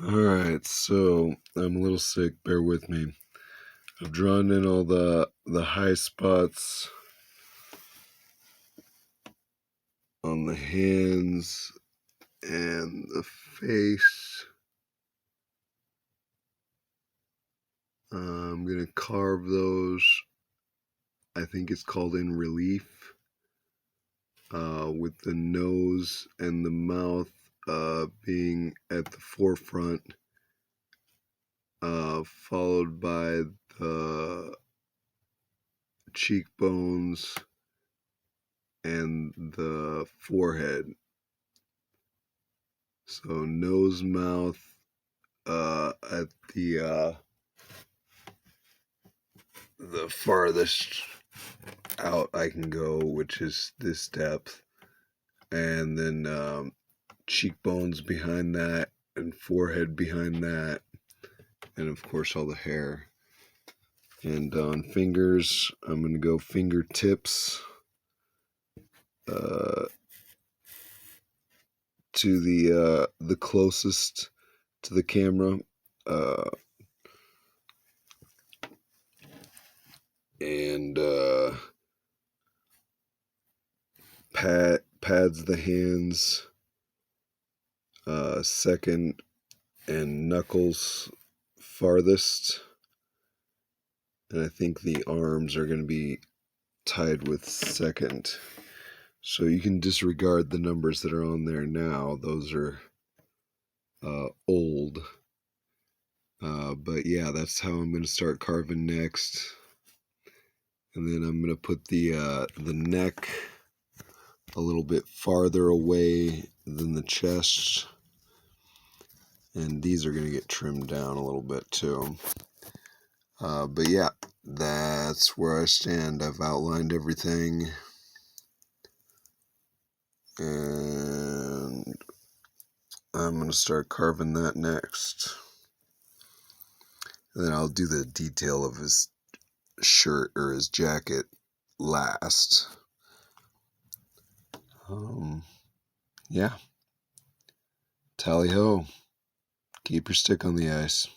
Alright, so I'm a little sick, bear with me. I've drawn in all the high spots on the hands and the face. I'm going to carve those, I think it's called in relief, with the nose and the mouth being at the forefront, followed by the cheekbones and the forehead. So nose, mouth, at the farthest out I can go, which is this depth, and then cheekbones behind that, and forehead behind that, and of course all the hair. And on fingers, I'm gonna go fingertips to the closest to the camera, and pads the hands second, and knuckles farthest. And I think the arms are going to be tied with second. So you can disregard the numbers that are on there now. Those are old. But yeah, that's how I'm going to start carving next. And then I'm going to put the neck a little bit farther away than the chest. And these are going to get trimmed down a little bit too. But yeah, that's where I stand. I've outlined everything. And I'm going to start carving that next. And then I'll do the detail of his shirt or his jacket last. Yeah. Tally ho. Keep your stick on the ice.